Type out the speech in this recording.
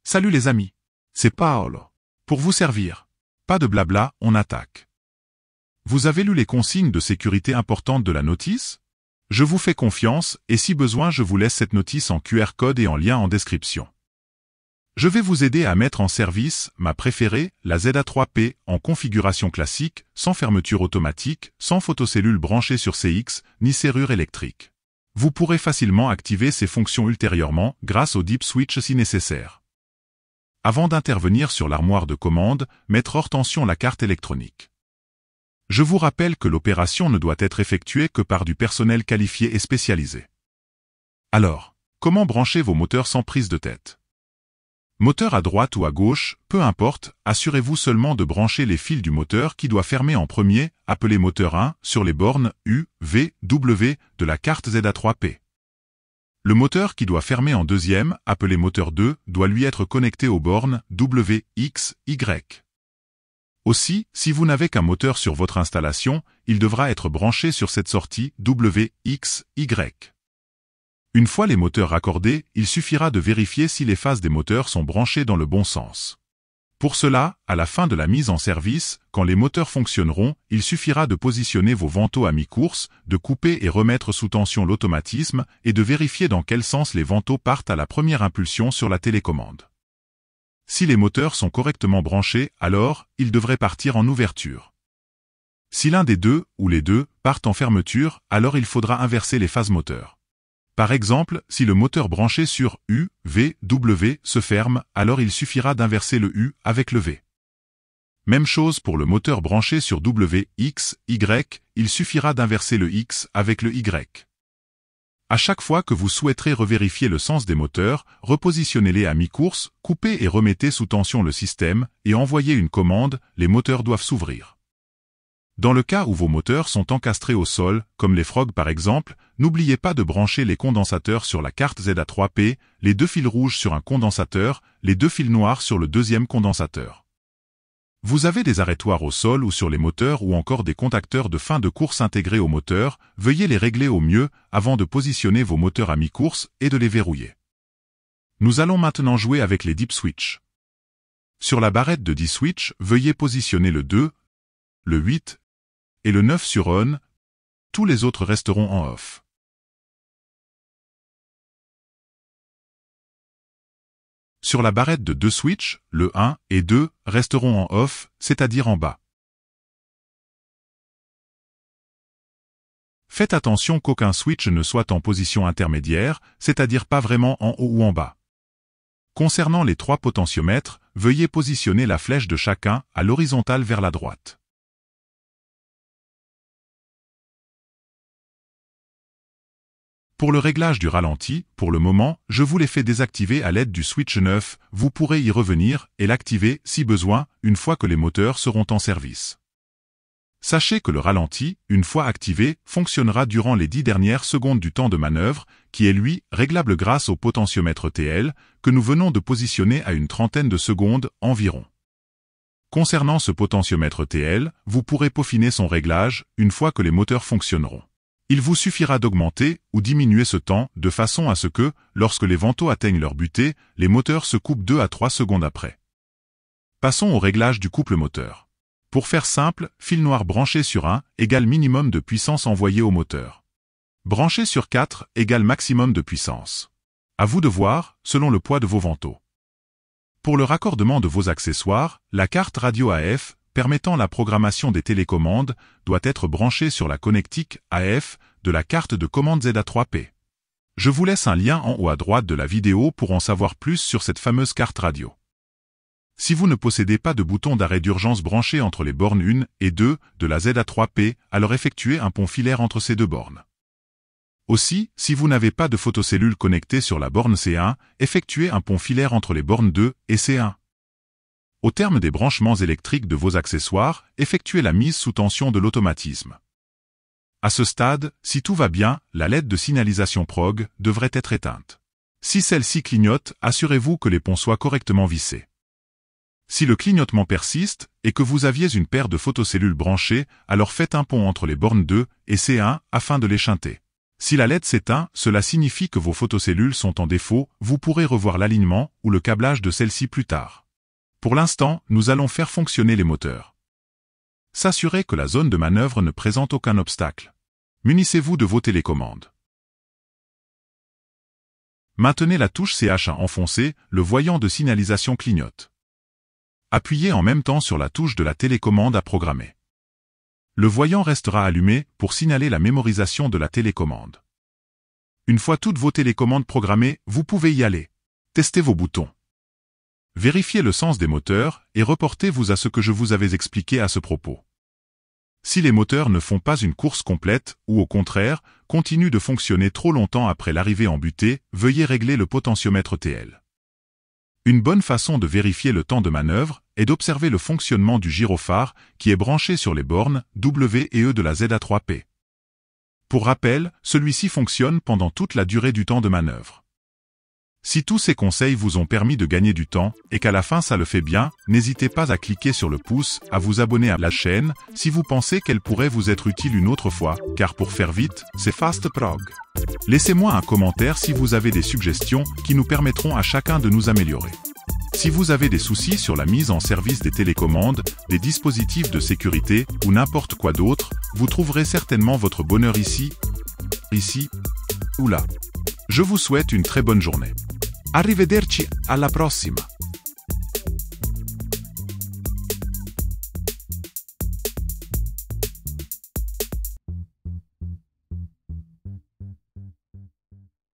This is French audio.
Salut les amis, c'est Paolo. Pour vous servir. Pas de blabla, on attaque. Vous avez lu les consignes de sécurité importantes de la notice? Je vous fais confiance et si besoin je vous laisse cette notice en QR code et en lien en description. Je vais vous aider à mettre en service ma préférée, la ZA3P, en configuration classique, sans fermeture automatique, sans photocellule branchée sur CX, ni serrure électrique. Vous pourrez facilement activer ces fonctions ultérieurement grâce au Deep Switch si nécessaire. Avant d'intervenir sur l'armoire de commande, mettre hors tension la carte électronique. Je vous rappelle que l'opération ne doit être effectuée que par du personnel qualifié et spécialisé. Alors, comment brancher vos moteurs sans prise de tête? Moteur à droite ou à gauche, peu importe, assurez-vous seulement de brancher les fils du moteur qui doit fermer en premier, appelé moteur 1, sur les bornes U, V, W de la carte ZA3P. Le moteur qui doit fermer en deuxième, appelé moteur 2, doit lui être connecté aux bornes W, X, Y. Aussi, si vous n'avez qu'un moteur sur votre installation, il devra être branché sur cette sortie W, X, Y. Une fois les moteurs raccordés, il suffira de vérifier si les phases des moteurs sont branchées dans le bon sens. Pour cela, à la fin de la mise en service, quand les moteurs fonctionneront, il suffira de positionner vos vantaux à mi-course, de couper et remettre sous tension l'automatisme et de vérifier dans quel sens les vantaux partent à la première impulsion sur la télécommande. Si les moteurs sont correctement branchés, alors, ils devraient partir en ouverture. Si l'un des deux, ou les deux, partent en fermeture, alors il faudra inverser les phases moteurs. Par exemple, si le moteur branché sur U, V, W se ferme, alors il suffira d'inverser le U avec le V. Même chose pour le moteur branché sur W, X, Y, il suffira d'inverser le X avec le Y. À chaque fois que vous souhaiterez revérifier le sens des moteurs, repositionnez-les à mi-course, coupez et remettez sous tension le système, et envoyez une commande, les moteurs doivent s'ouvrir. Dans le cas où vos moteurs sont encastrés au sol, comme les Frog par exemple, n'oubliez pas de brancher les condensateurs sur la carte ZA3P, les deux fils rouges sur un condensateur, les deux fils noirs sur le deuxième condensateur. Vous avez des arrêtoirs au sol ou sur les moteurs ou encore des contacteurs de fin de course intégrés au moteur, veuillez les régler au mieux avant de positionner vos moteurs à mi-course et de les verrouiller. Nous allons maintenant jouer avec les Deep Switch. Sur la barrette de Deep Switch, veuillez positionner le 2, le 8, et le 9 sur on, tous les autres resteront en off. Sur la barrette de 2 switches, le 1 et 2 resteront en off, c'est-à-dire en bas. Faites attention qu'aucun switch ne soit en position intermédiaire, c'est-à-dire pas vraiment en haut ou en bas. Concernant les 3 potentiomètres, veuillez positionner la flèche de chacun à l'horizontale vers la droite. Pour le réglage du ralenti, pour le moment, je vous l'ai fait désactiver à l'aide du switch 9, vous pourrez y revenir et l'activer, si besoin, une fois que les moteurs seront en service. Sachez que le ralenti, une fois activé, fonctionnera durant les 10 dernières secondes du temps de manœuvre, qui est lui, réglable grâce au potentiomètre TL, que nous venons de positionner à une trentaine de secondes environ. Concernant ce potentiomètre TL, vous pourrez peaufiner son réglage, une fois que les moteurs fonctionneront. Il vous suffira d'augmenter ou diminuer ce temps de façon à ce que, lorsque les vantaux atteignent leur butée, les moteurs se coupent 2 à 3 secondes après. Passons au réglage du couple moteur. Pour faire simple, fil noir branché sur 1 égale minimum de puissance envoyée au moteur. Branché sur 4 égale maximum de puissance. À vous de voir, selon le poids de vos vantaux. Pour le raccordement de vos accessoires, la carte radio AF, permettant la programmation des télécommandes, doit être branchée sur la connectique AF de la carte de commande ZA3P. Je vous laisse un lien en haut à droite de la vidéo pour en savoir plus sur cette fameuse carte radio. Si vous ne possédez pas de bouton d'arrêt d'urgence branché entre les bornes 1 et 2 de la ZA3P, alors effectuez un pont filaire entre ces deux bornes. Aussi, si vous n'avez pas de photocellule connectée sur la borne C1, effectuez un pont filaire entre les bornes 2 et C1. Au terme des branchements électriques de vos accessoires, effectuez la mise sous tension de l'automatisme. À ce stade, si tout va bien, la LED de signalisation PROG devrait être éteinte. Si celle-ci clignote, assurez-vous que les ponts soient correctement vissés. Si le clignotement persiste et que vous aviez une paire de photocellules branchées, alors faites un pont entre les bornes 2 et C1 afin de les shunter. Si la LED s'éteint, cela signifie que vos photocellules sont en défaut, vous pourrez revoir l'alignement ou le câblage de celles-ci plus tard. Pour l'instant, nous allons faire fonctionner les moteurs. S'assurer que la zone de manœuvre ne présente aucun obstacle. Munissez-vous de vos télécommandes. Maintenez la touche CH1 enfoncée, le voyant de signalisation clignote. Appuyez en même temps sur la touche de la télécommande à programmer. Le voyant restera allumé pour signaler la mémorisation de la télécommande. Une fois toutes vos télécommandes programmées, vous pouvez y aller. Testez vos boutons. Vérifiez le sens des moteurs et reportez-vous à ce que je vous avais expliqué à ce propos. Si les moteurs ne font pas une course complète ou au contraire, continuent de fonctionner trop longtemps après l'arrivée en butée, veuillez régler le potentiomètre TL. Une bonne façon de vérifier le temps de manœuvre est d'observer le fonctionnement du gyrophare qui est branché sur les bornes W et E de la ZA3P. Pour rappel, celui-ci fonctionne pendant toute la durée du temps de manœuvre. Si tous ces conseils vous ont permis de gagner du temps et qu'à la fin ça le fait bien, n'hésitez pas à cliquer sur le pouce, à vous abonner à la chaîne si vous pensez qu'elle pourrait vous être utile une autre fois, car pour faire vite, c'est Fast Prog. Laissez-moi un commentaire si vous avez des suggestions qui nous permettront à chacun de nous améliorer. Si vous avez des soucis sur la mise en service des télécommandes, des dispositifs de sécurité ou n'importe quoi d'autre, vous trouverez certainement votre bonheur ici ou là. Je vous souhaite une très bonne journée. Arrivederci, alla prossima.